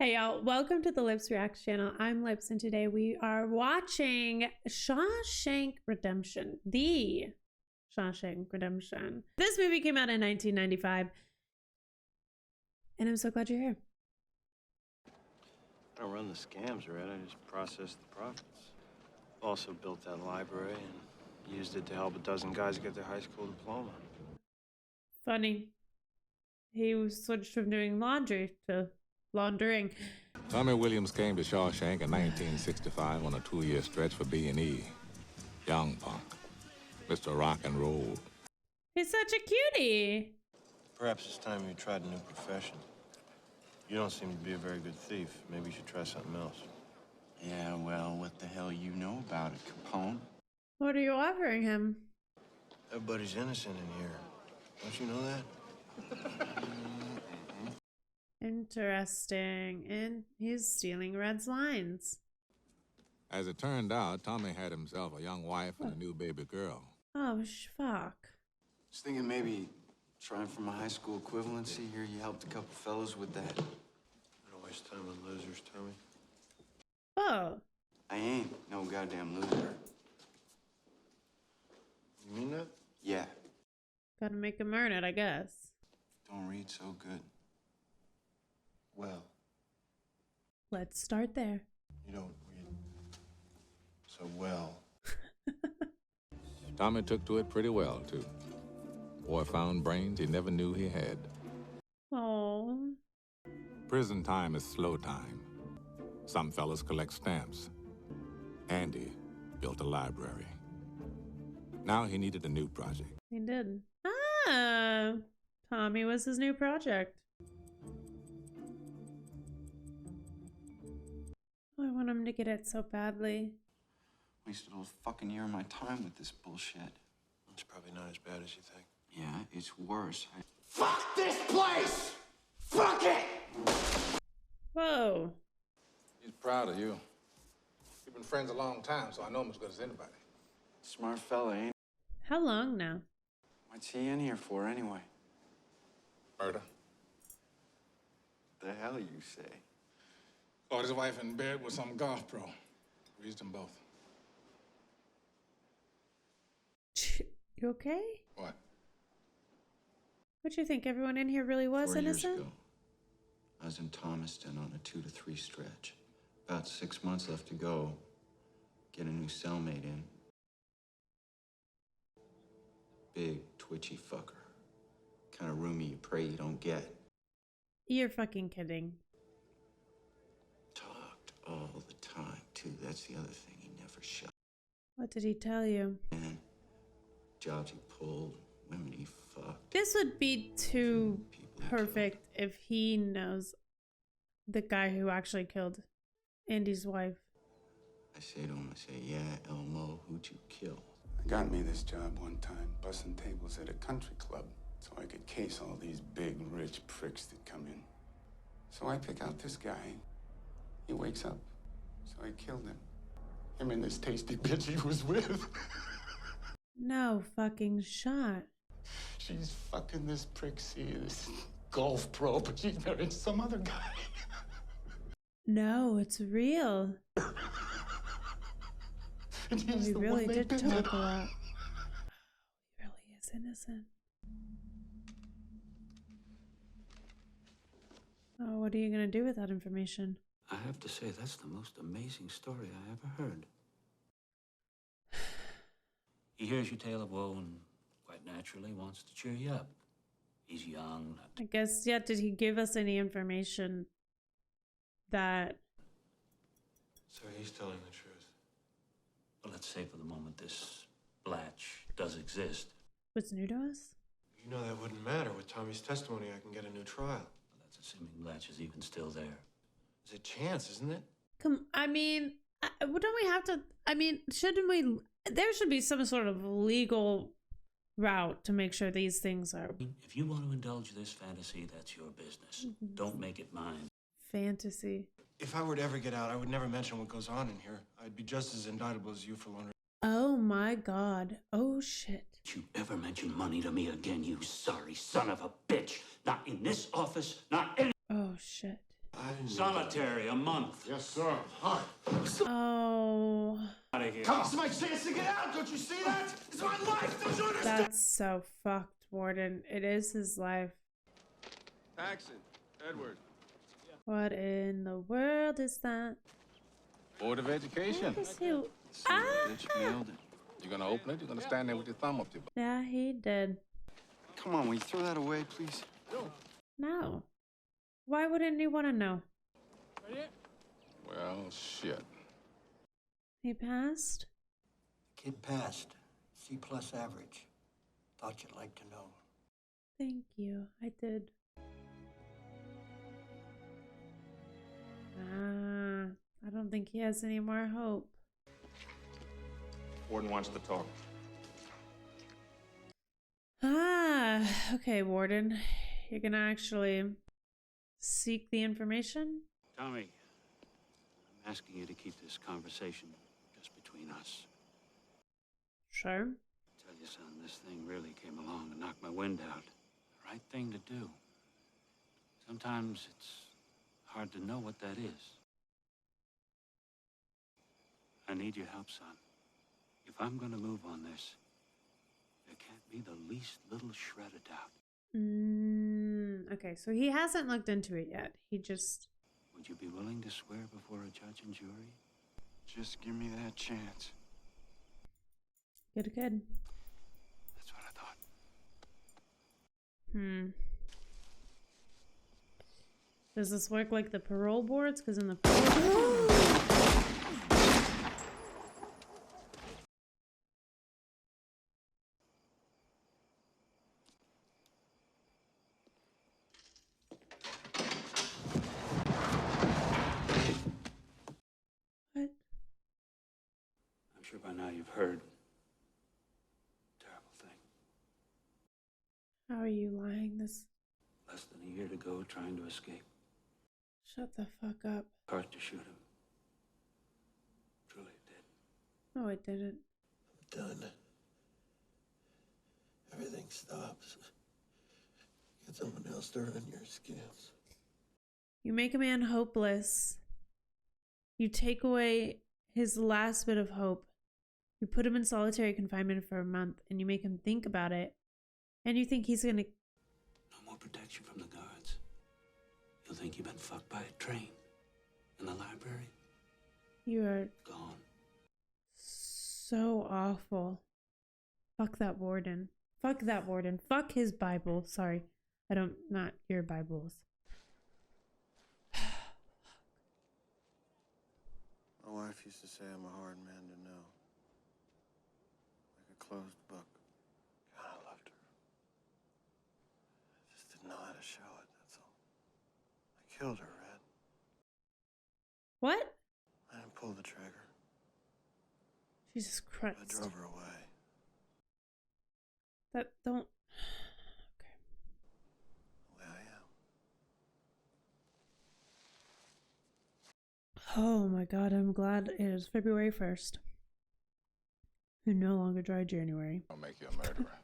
Hey y'all, welcome to the Lips Reacts channel. I'm Lips and today we are watching Shawshank Redemption. The Shawshank Redemption. This movie came out in 1995 and I'm so glad you're here. I don't run the scams, right? I just process the profits. Also built that library and used it to help a dozen guys get their high school diploma. Funny. He switched from doing laundry to laundering. Tommy Williams came to Shawshank in 1965 on a 2-year stretch for B&E. Young punk. Mr. Rock and Roll. He's such a cutie. Perhaps it's time you tried a new profession. You don't seem to be a very good thief. Maybe you should try something else. Yeah, well, what the hell you know about it, Capone? What are you offering him? Everybody's innocent in here. Don't you know that? Interesting. And he's stealing Red's lines. As it turned out, Tommy had himself a young wife and a new baby girl. Oh, fuck. Just thinking maybe trying for my high school equivalency here. You helped a couple fellows with that. I don't waste time on losers, Tommy. Oh. I ain't no goddamn loser. You mean that? Yeah. Gotta make him earn it, I guess. Don't read so good. Well, Let's start there. you don't read so well. Tommy took to it pretty well, too. Boy found brains he never knew he had. Oh. Prison time is slow time. Some fellas collect stamps. Andy built a library. Now he needed a new project. He did. Ah. Tommy was his new project. I want him to get it so badly. Wasted a whole fucking year of my time with this bullshit. It's probably not as bad as you think. Yeah, it's worse. Fuck this place! Fuck it! Whoa. He's proud of you. We've been friends a long time, so I know him as good as anybody. Smart fella, ain't How long now? What's he in here for, anyway? Murder. The hell you say? Caught his wife in bed with some golf pro. Raised them both. You okay? What? What you think? Everyone in here really was 4 years innocent? ago, I was in Thomaston on a 2 to 3 stretch. About 6 months left to go. Get a new cellmate in. Big, twitchy fucker. Kind of roomy you pray you don't get. You're fucking kidding. Talked all the time, too. That's the other thing. He never shut. What did he tell you? Man, jobs he pulled, women he fucked. This would be too People he perfect if he knows the guy who actually killed Andy's wife. I say to him, I say, yeah, Elmo, who'd you kill? Got me this job one time, bussing tables at a country club, so I could case all these big, rich pricks that come in. So I pick out this guy. He wakes up, so I killed him. Him and this tasty bitch he was with. No fucking shot. She's fucking this prick, see, this golf pro, but she's married some other guy. No, it's real. And Oh, he's he the really one they did picked talk up. a lot. He really is innocent. Oh, what are you gonna do with that information? I have to say, that's the most amazing story I ever heard. He hears your tale of woe and quite naturally wants to cheer you up. He's young. I guess, yeah, did he give us any information that... So he's telling the truth. Well, let's say for the moment this Blatch does exist. was new to us? You know that wouldn't matter. With Tommy's testimony, I can get a new trial. Well, that's assuming Blatch is even still there. There's a chance, isn't it? I mean, don't we have to... I mean, shouldn't we... There should be some sort of legal route to make sure these things are... If you want to indulge this fantasy, that's your business. Don't make it mine. Fantasy. If I were to ever get out, I would never mention what goes on in here. I'd be just as indictable as you for laundering. Oh my god. Oh shit. Don't you ever mention money to me again, you sorry son of a bitch. Not in this office, not any... Oh shit. I didn't know Solitary, a month. that. Yes, sir. Hi. Oh, Out of here. Come on, it's my chance to get out. Don't you see that? It's my life. Don't you understand? that's so fucked, Warden. It is his life. Paxton, Edward. What in the world is that? Board of Education. What is he? Bitch mailed it. You're gonna open it? You're gonna stand there with your thumb up your butt. Yeah, he did. Come on, will you throw that away, please? No. Why wouldn't you want to know? Well, shit. He passed? Kid passed. C+ average. Thought you'd like to know. Thank you. I did. I don't think he has any more hope. Warden wants to talk. Okay, Warden. You're gonna actually seek the information? Tommy, I'm asking you to keep this conversation just between us. Sure. Tell you, son, this thing really came along and knocked my wind out. The right thing to do. Sometimes it's hard to know what that is. I need your help, son. If I'm gonna move on this, there can't be the least little shred of doubt. Okay, so he hasn't looked into it yet. He just... Would you be willing to swear before a judge and jury? Just give me that chance. Good. That's what I thought. Does this work like the parole boards? Because in the... What? I'm sure by now you've heard. Terrible thing. How are you lying this? Less than a year to go, trying to escape. Shut the fuck up. Cart to shoot him. Truly it did. No, it didn't. Done. Everything stops. Get someone else to run your scams. You make a man hopeless. You take away his last bit of hope. You put him in solitary confinement for a month and you make him think about it. And you think he's gonna... No more protection from the guards. You'll think you've been fucked by a train. In the library, You are gone. so awful. Fuck that warden. Fuck that warden. Fuck his Bible. Sorry. I don't... Not your Bibles. My wife used to say I'm a hard man to know. Like a closed book. God, I loved her. I just didn't know how to show it, that's all. I killed her, Red. What? I didn't pull the trigger. Jesus I Christ. drove her away. That don't... Okay. The way I am. Oh my god, I'm glad it is February 1st. And no longer dry January. I'll make you a murderer.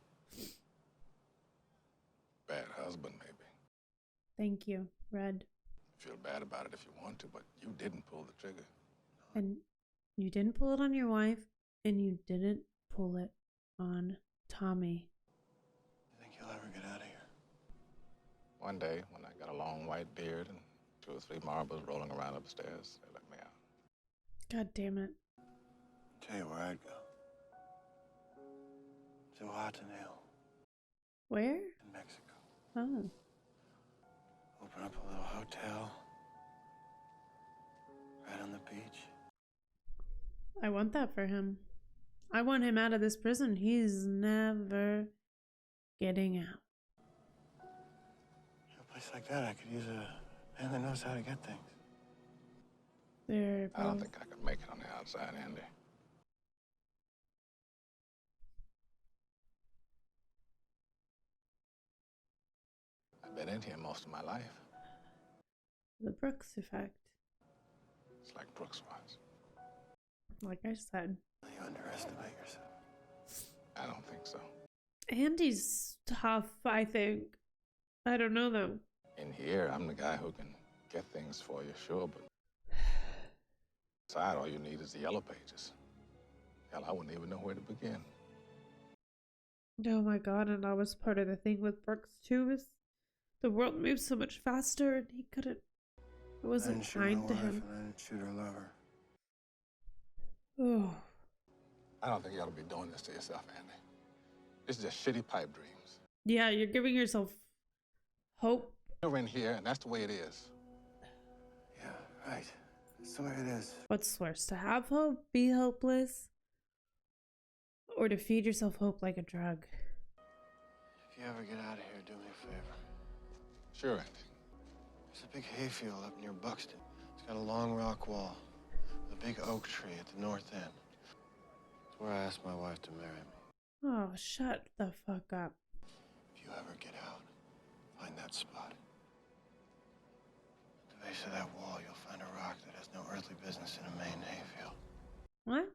Bad husband, maybe. Thank you, Red. Feel bad about it if you want to, but you didn't pull the trigger. And you didn't pull it on your wife, and you didn't pull it on Tommy. You think you'll ever get out of here? One day, when I got a long white beard and 2 or 3 marbles rolling around upstairs, they let me out. God damn it. Tell you where I'd go. To Huatanil Where? in Mexico. Oh. Open up a little hotel. Right on the beach. I want that for him. I want him out of this prison. He's never getting out. In a place like that, I could use a man that knows how to get things. They're I don't both- think I could make it on the outside, Andy. I've been in here most of my life. The Brooks effect. It's like Brooks was. Like I said. You underestimate yourself. I don't think so. Andy's tough, I think. I don't know though. In here, I'm the guy who can get things for you, sure, but inside all you need is the yellow pages. Hell, I wouldn't even know where to begin. Oh my god, and that was part of the thing with Brooks too, is the world moves so much faster and he couldn't, it wasn't kind to him. I didn't shoot her lover. Oh. I don't think you ought to be doing this to yourself, Andy. It's just shitty pipe dreams. Yeah, you're giving yourself hope. You're in here, and that's the way it is. Yeah, right. That's the way it is. What's worse, to have hope, be hopeless, or to feed yourself hope like a drug? If you ever get out of here, do me a favor. Sure, Andy. There's a big hayfield up near Buxton. It's got a long rock wall with a big oak tree at the north end. It's where I asked my wife to marry me. Oh, shut the fuck up. If you ever get out, find that spot. At the base of that wall, you'll find a rock that has no earthly business in a Maine hayfield. What?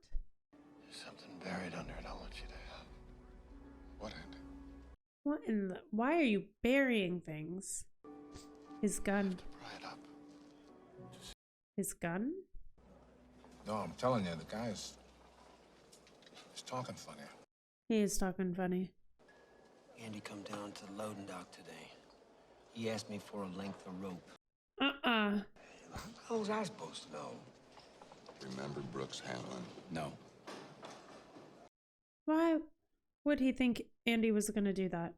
There's something buried under it I want you to have. What, Andy? What in the... Why are you burying things? His gun. Pry it up. His gun? No, I'm telling you, the guy's talking funny. He is talking funny. Andy come down to the loading dock today. He asked me for a length of rope. Uh-uh. How was I supposed to know? Remember Brooks Hanlon? No. Why would he think Andy was gonna do that?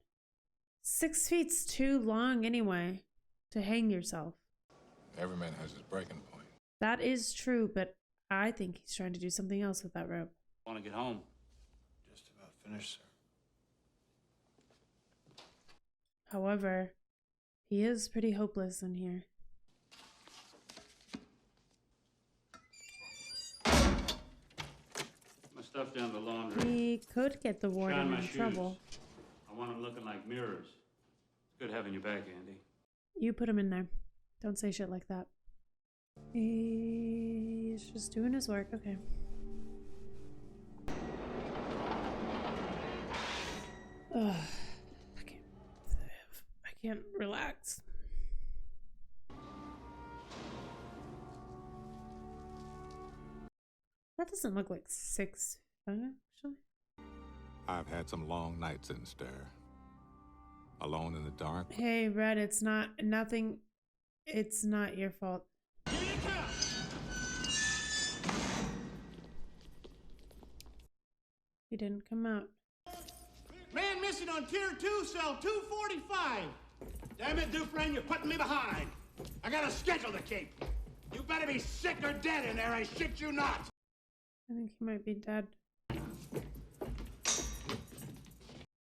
6 feet's too long anyway to hang yourself. Every man has his breaking point. That is true, but I think he's trying to do something else with that rope. Want to get home? Just about finished, sir. However, he is pretty hopeless in here. My stuff down the laundry. He could get the warden Shine my in shoes. trouble. I want them looking like mirrors. It's good having you back, Andy. You put him in there. Don't say shit like that. He's just doing his work. Okay. Ugh. I can't relax. That doesn't look like 6 feet, actually. I've had some long nights in Stir. Alone in the dark. Hey, Red, it's not nothing. It's not your fault. He didn't come out. Man missing on tier 2, cell 245. Damn it, Dufresne, you're putting me behind. I got a schedule to keep. You better be sick or dead in there, I shit you not. I think he might be dead.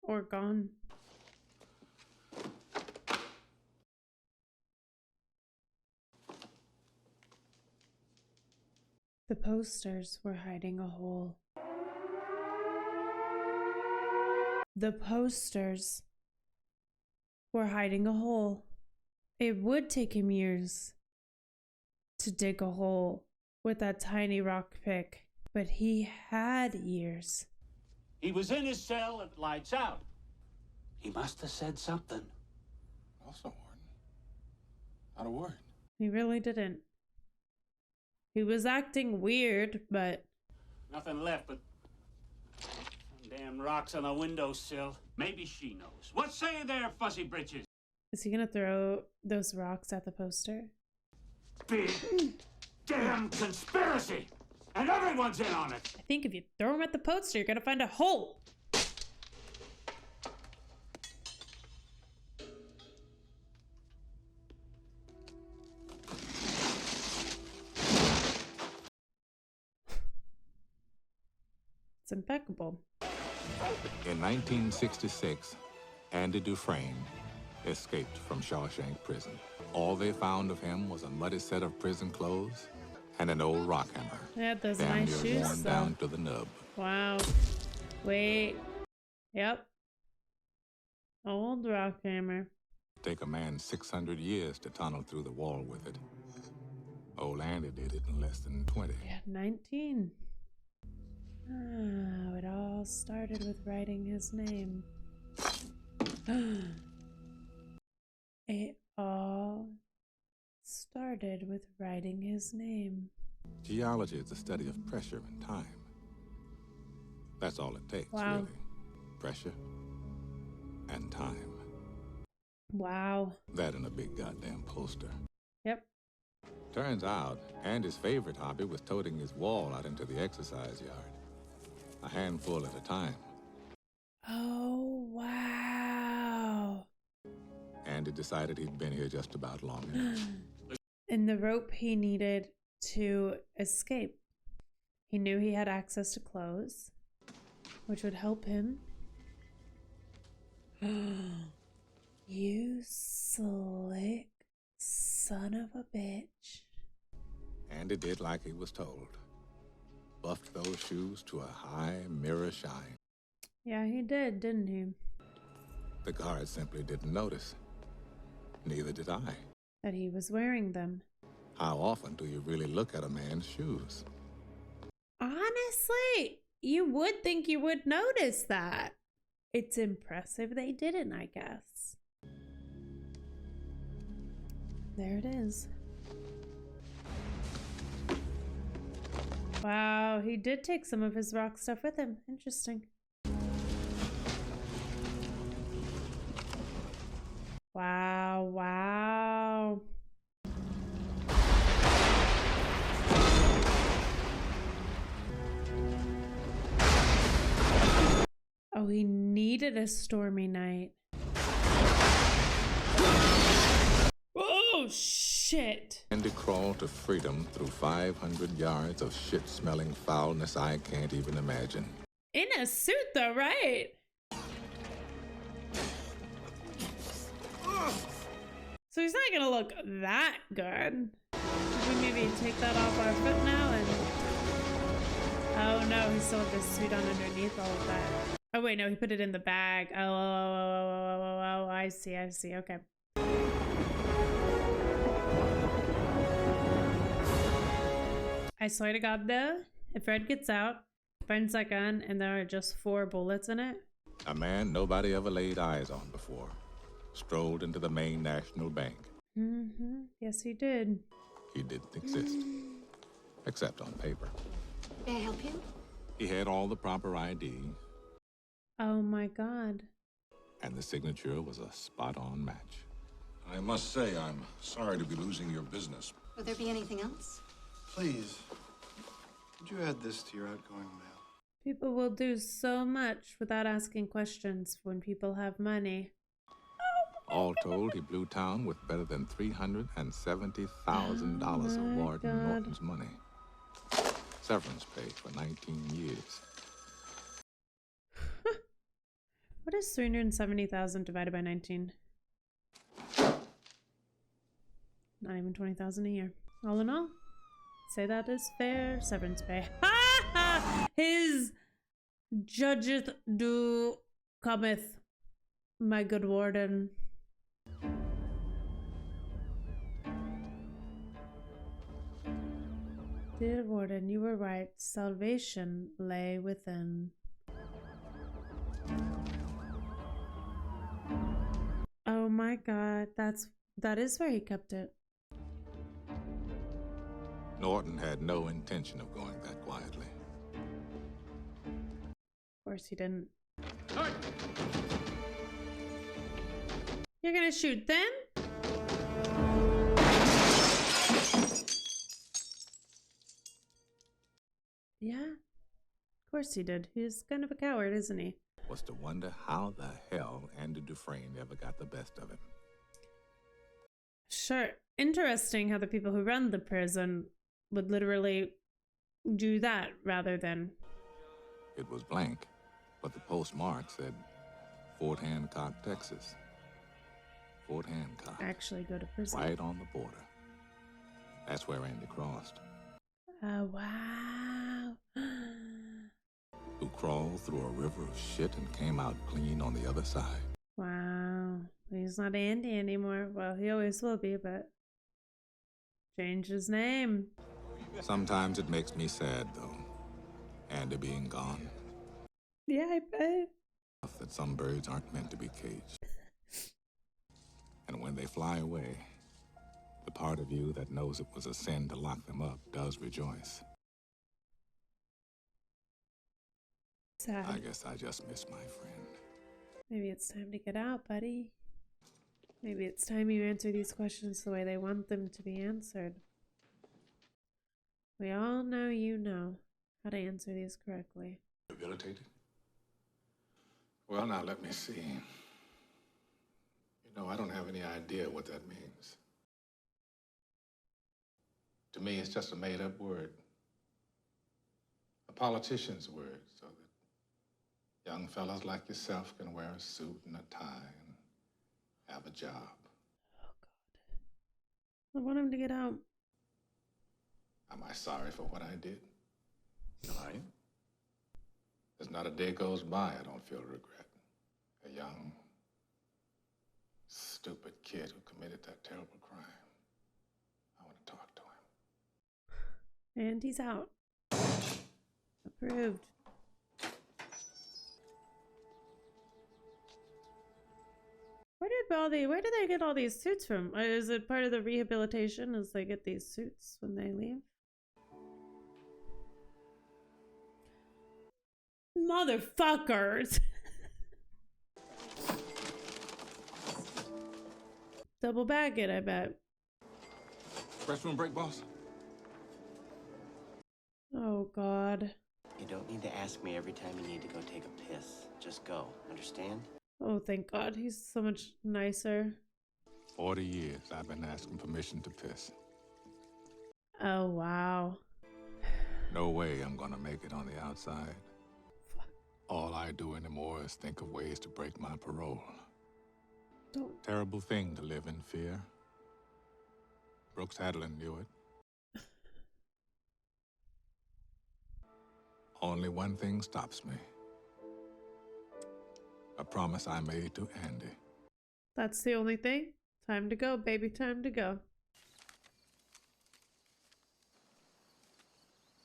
Or gone. The posters were hiding a hole. The posters were hiding a hole. It would take him years to dig a hole with that tiny rock pick, but he had years. He was in his cell at lights out. He must have said something. Also, Warden. Not a word. He really didn't. He was acting weird, but... Nothing left but some damn rocks on the windowsill. Maybe she knows. What say you there, fuzzy britches? Is he gonna throw those rocks at the poster? Big damn conspiracy! And everyone's in on it! I think if you throw him at the poster, you're gonna find a hole! It's impeccable. In 1966, Andy Dufresne escaped from Shawshank Prison. All they found of him was a muddy set of prison clothes and an old rock hammer. They had those damn nice near shoes, worn though. down to the nub. Wow. Wait. Yep. Old rock hammer. Take a man 600 years to tunnel through the wall with it. Old Andy did it in less than 20. Yeah, 19. Ah, it all started with writing his name. It all started with writing his name. Geology is the study of pressure and time. That's all it takes, Wow. really. Pressure and time. Wow. That and a big goddamn poster. Yep. Turns out, Andy's favorite hobby was toting his wall out into the exercise yard. A handful at a time. Oh, wow. Andy decided he'd been here just about long enough. And the rope he needed to escape. He knew he had access to clothes, which would help him. You slick son of a bitch. Andy did like he was told. Buffed those shoes to a high mirror shine. Yeah, he did, didn't he? The guards simply didn't notice. Neither did I. That he was wearing them. How often do you really look at a man's shoes? Honestly, you would think you would notice that. It's impressive they didn't, I guess. There it is. Wow, he did take some of his rock stuff with him. Interesting. Wow, wow. Oh, he needed a stormy night. Oh, shit. Andy crawled to freedom through 500 yards of shit-smelling foulness I can't even imagine. In a suit, though, right? So he's not gonna look that good. Should we maybe take that off our foot now and... Oh no, he still had this suit on underneath all of that. Oh wait, no, he put it in the bag. Oh, I see, okay. I swear to God though, if Fred gets out, finds that gun, and there are just 4 bullets in it. A man nobody ever laid eyes on before strolled into the Maine National Bank. Mm-hmm. Yes, he did. He didn't exist, except on paper. May I help you? He had all the proper ID, Oh my God. and the signature was a spot-on match. I must say, I'm sorry to be losing your business. Would there be anything else? Please, could you add this to your outgoing mail? People will do so much without asking questions when people have money. All told, he blew town with better than $370,000 Oh of my Warden God. Norton's money. Severance pay for 19 years. What is 370,000 divided by 19? Not even 20,000 a year. All in all, say that is fair severance pay. Ha ha! His judgeth do cometh, my good Warden. Dear Warden, you were right. Salvation lay within. Oh my God, that is where he kept it. Norton had no intention of going that quietly. Of course he didn't. You're gonna shoot them? Yeah, of course he did. He's kind of a coward, isn't he? Was to wonder how the hell Andy Dufresne ever got the best of him. Sure. Interesting how the people who run the prison would literally do that rather than... It was blank, but the postmark said Fort Hancock, Texas. Fort Hancock. actually go to prison. Right on the border. That's where Andy crossed. Wow. Who crawled through a river of shit and came out clean on the other side. Wow. He's not Andy anymore. Well, he always will be, but changed his name. Sometimes it makes me sad, though. Andy being gone. Yeah, I bet. That some birds aren't meant to be caged. And when they fly away, The part of you that knows it was a sin to lock them up does rejoice. Sad. I guess I just miss my friend. Maybe it's time to get out, buddy. Maybe it's time you answer these questions the way they want them to be answered. We all know you know how to answer these correctly. Rehabilitated? Well, now let me see. You know, I don't have any idea what that means. To me, it's just a made-up word. A politician's word, so that young fellas like yourself can wear a suit and a tie and have a job. Oh, God. I want him to get out. Am I sorry for what I did? Am I? There's not a day goes by I don't feel regret. A young, stupid kid who committed that terrible crime. I want to talk to him. And he's out. Approved. Where did they get all these suits from? Is it part of the rehabilitation as they get these suits when they leave? Motherfuckers! Double bag it, I bet. Restroom break, boss? Oh, God. You don't need to ask me every time you need to go take a piss. Just go. Understand? Oh, thank God. He's so much nicer. 40 years I've been asking permission to piss. Oh, wow. No way I'm gonna make it on the outside. All I do anymore is think of ways to break my parole. Don't. Terrible thing to live in fear. Brooks Hadlin knew it. Only one thing stops me. A promise I made to Andy. That's the only thing? Time to go, baby. Time to go.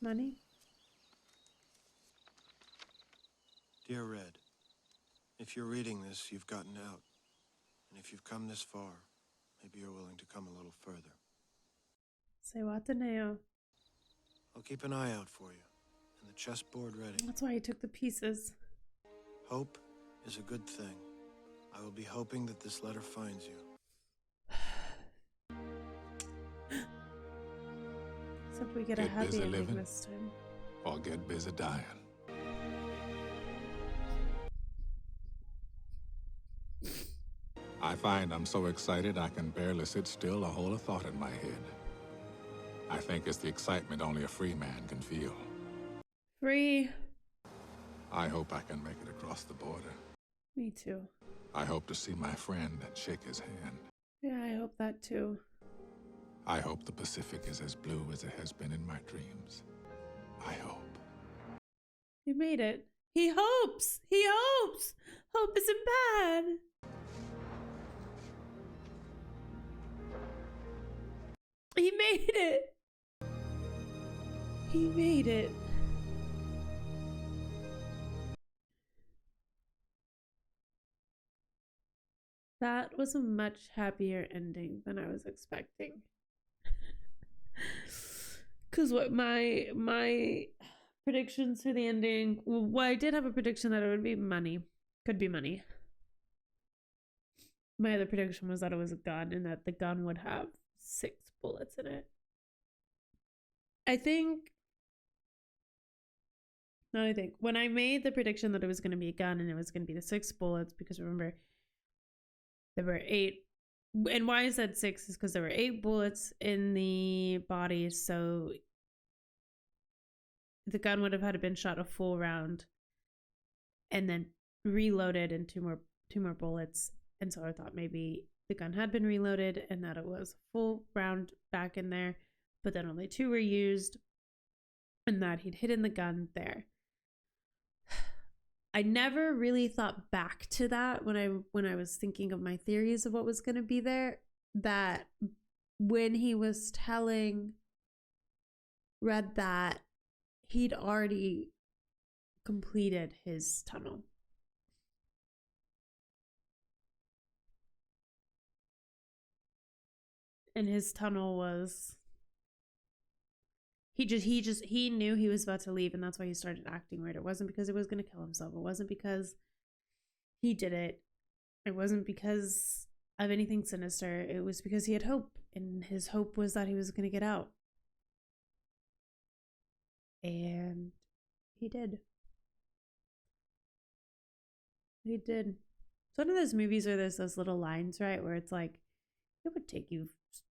Money? Dear Red, if you're reading this, you've gotten out. And if you've come this far, maybe you're willing to come a little further. Say Wataneo. I'll keep an eye out for you, and the chessboard ready. That's why he took the pieces. Hope is a good thing. I will be hoping that this letter finds you. Except we get a happy ending this time. Or get busy dying. I find I'm so excited I can barely sit still or hold a thought in my head. I think it's the excitement only a free man can feel. Free. I hope I can make it across the border. Me too. I hope to see my friend and shake his hand. Yeah, I hope that too. I hope the Pacific is as blue as it has been in my dreams. I hope. He made it. He hopes. He hopes. Hope isn't bad. He made it. He made it. That was a much happier ending than I was expecting. Cause what my predictions for the ending, well, I did have a prediction that it would be money. Could be money. My other prediction was that it was a gun and that the gun would have 6 bullets in it. When I made the prediction that it was going to be a gun and it was going to be the 6 bullets, because remember, there were 8. And why I said 6 is because there were 8 bullets in the body, so the gun would have had to been shot a full round and then reloaded and two more bullets. And so I thought maybe the gun had been reloaded and that it was a full round back in there, but then only 2 were used and that he'd hidden the gun there. I never really thought back to that when I was thinking of my theories of what was going to be there, that when he was telling Red that he'd already completed his tunnel. And his tunnel was, he knew he was about to leave, and that's why he started acting weird. It wasn't because he was going to kill himself. It wasn't because he did it. It wasn't because of anything sinister. It was because he had hope, and his hope was that he was going to get out. And he did. He did. It's one of those movies where there's those little lines, right, where it's like, it would take you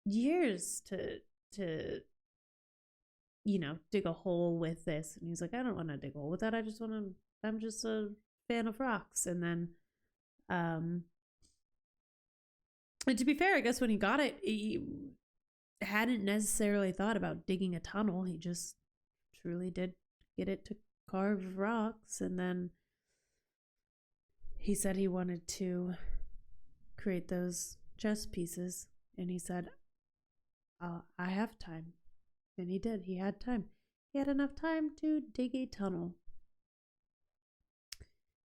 years to you know, dig a hole with this. And he's like, I don't want to dig a hole with that. I'm just a fan of rocks. And then, and to be fair, I guess when he got it, he hadn't necessarily thought about digging a tunnel. He just truly did get it to carve rocks. And then he said he wanted to create those chess pieces. And he said, I have time. And he did. He had time. He had enough time to dig a tunnel.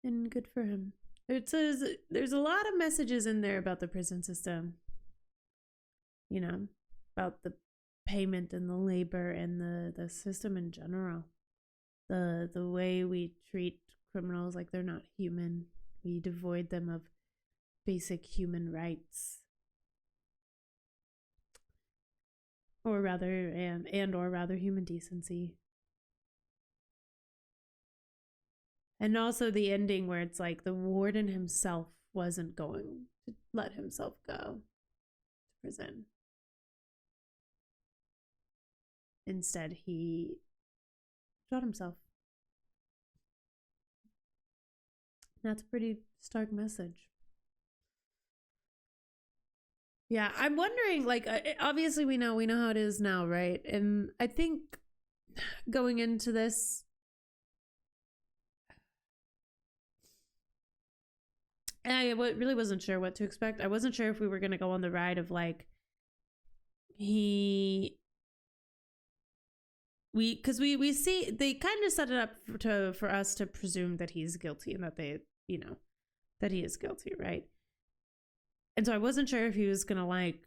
And good for him. It says there's a lot of messages in there about the prison system. You know, about the payment and the labor and the system in general. The way we treat criminals like they're not human. We devoid them of basic human rights. Or rather, or rather human decency. And also the ending where it's like the warden himself wasn't going to let himself go to prison. Instead, he shot himself. That's a pretty stark message. Yeah, I'm wondering, like, obviously we know how it is now, right? And I think going into this, I really wasn't sure what to expect. I wasn't sure if we were going to go on the ride of, like, because we see, they kind of set it up for us to presume that he's guilty and that they, you know, that he is guilty, right? And so I wasn't sure if he was going to, like,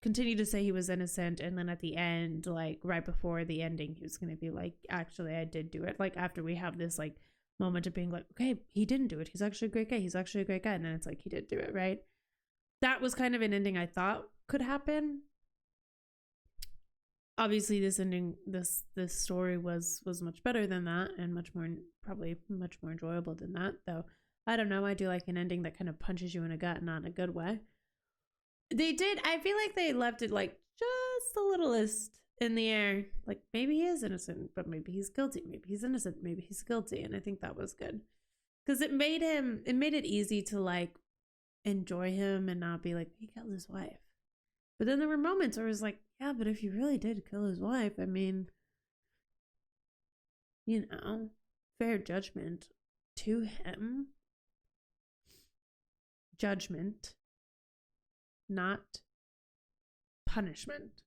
continue to say he was innocent. And then at the end, like, right before the ending, he was going to be like, actually, I did do it. Like, after we have this, like, moment of being like, okay, he didn't do it. He's actually a great guy. He's actually a great guy. And then it's like, he did do it, right? That was kind of an ending I thought could happen. Obviously, this ending, this story was much better than that, and probably much more enjoyable than that, though. I don't know. I do like an ending that kind of punches you in the gut, not in a good way. They did. I feel like they left it like just a littlest in the air. Like, maybe he is innocent, but maybe he's guilty. Maybe he's innocent. Maybe he's guilty. And I think that was good. Because it made it easy to, like, enjoy him and not be like, he killed his wife. But then there were moments where it was like, yeah, but if you really did kill his wife, I mean, you know, fair judgment to him. Judgment, not punishment.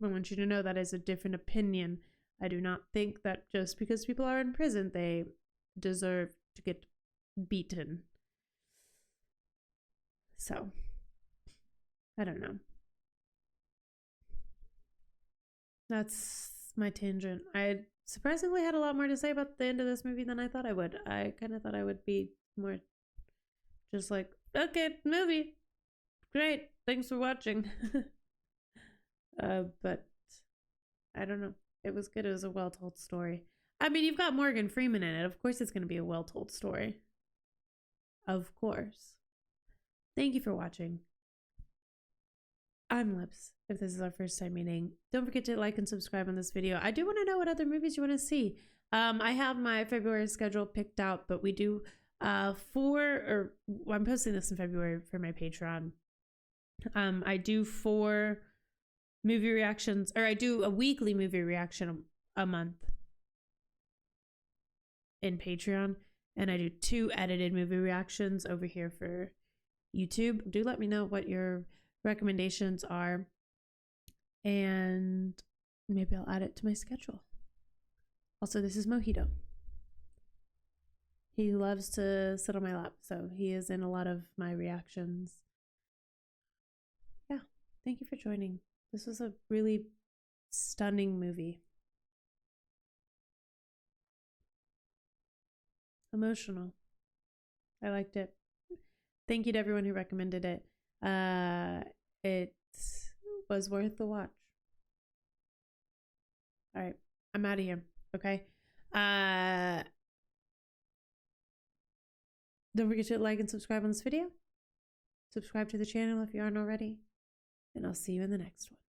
I want you to know that is a different opinion. I do not think that just because people are in prison, they deserve to get beaten. So, I don't know. That's my tangent. I surprisingly had a lot more to say about the end of this movie than I thought I would. I kind of thought I would be more just like, okay, movie, great, thanks for watching. But I don't know. It was good. It was a well-told story. I mean, you've got Morgan Freeman in it. Of course it's going to be a well-told story. Of course. Thank you for watching. I'm Lips. If this is our first time meeting, don't forget to like and subscribe on this video. I do want to know what other movies you want to see. I have my February schedule picked out, but we do I'm posting this in February for my Patreon. I do 4 movie reactions, or I do a weekly movie reaction a month in Patreon, and I do 2 edited movie reactions over here for YouTube. Do let me know what your recommendations are, and maybe I'll add it to my schedule. Also, this is Mojito. He loves to sit on my lap, so he is in a lot of my reactions. Yeah. thank you for joining. This was a really stunning movie. Emotional. I liked it. Thank you to everyone who recommended it. It was worth the watch. All right, I'm out of here. Okay. Don't forget to like and subscribe on this video. Subscribe to the channel if you aren't already. And I'll see you in the next one.